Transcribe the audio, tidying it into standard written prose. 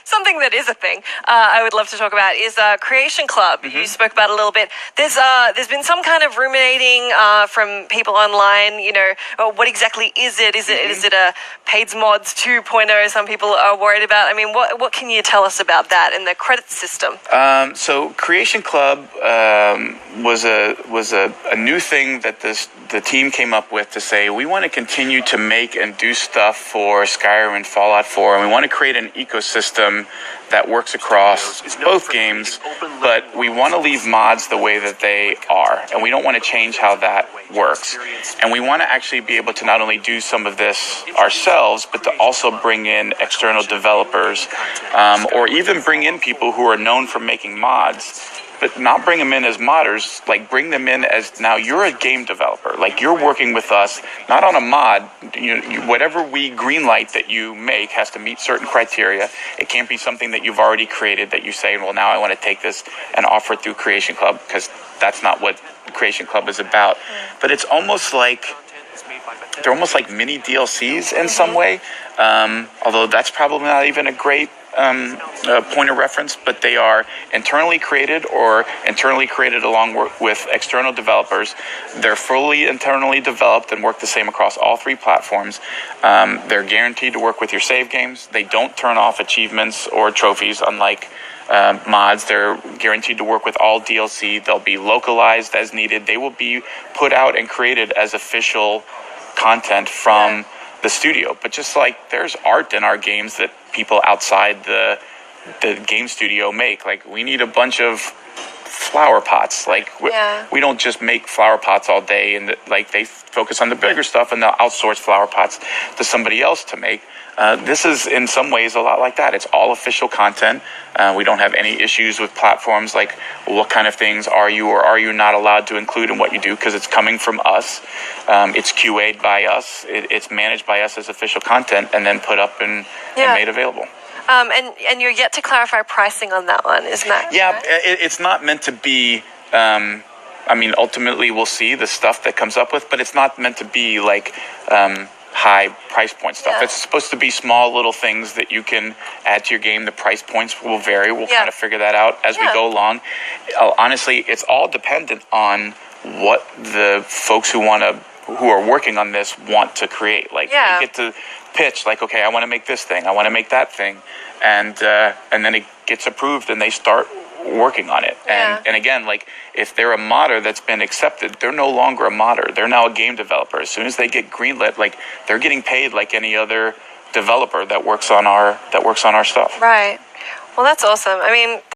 Something that is a thing I would love to talk about is Creation Club. You spoke about a little bit. There's been some kind of ruminating from people online. What exactly is it? Is it a Paids Mods 2.0? Some people are worried about. I mean, what can you tell us about that and the credit system? So Creation Club was a new thing that the team came up with to say we want to continue to make and do stuff for Skyrim and Fallout 4, and we want to create an ecosystem that works across both games, but we want to leave mods the way that they are, and we don't want to change how that works. And we want to actually be able to not only do some of this ourselves, but to also bring in external developers, or even bring in people who are known for making mods, but not bring them in as modders, like bring them in as, now you're a game developer, like you're working with us, not on a mod. Whatever we greenlight that you make has to meet certain criteria. It can't be something that you've already created that you say, well, now I want to take this and offer it through Creation Club, because that's not what Creation Club is about. But it's almost like, they're almost like mini DLCs in some way, although that's probably not even a great point of reference, but they are internally created or internally created along with external developers. They're fully internally developed and work the same across all three platforms. They're guaranteed to work with your save games. They don't turn off achievements or trophies, unlike mods. They're guaranteed to work with all DLC. They'll be localized as needed. They will be put out and created as official content from the studio. But just like there's art in our games that people outside the game studio make, like we need a bunch of flower pots. Like we don't just make flower pots all day, and like they focus on the bigger stuff and they'll outsource flower pots to somebody else to make. This is in some ways a lot like that. It's all official content. We don't have any issues with platforms like what kind of things are you or are you not allowed to include in what you do, because it's coming from us. It's QA'd by us. It's managed by us as official content and then put up and made available. And you're yet to clarify pricing on that one, isn't that? Yeah, it's not meant to be... ultimately we'll see the stuff that comes up with, but it's not meant to be like... high price point stuff. It's supposed to be small little things that you can add to your game. The price points will vary. We'll kind of figure that out as we go along. Honestly, it's all dependent on what the folks who are working on this want to create. Like they get to pitch, like, okay, I want to make this thing, I want to make that thing, and then it gets approved and they start working on it. And again, like if they're a modder that's been accepted, they're no longer a modder. They're now a game developer. As soon as they get greenlit, like they're getting paid like any other developer that works on our stuff. Right. Well, that's awesome. I mean,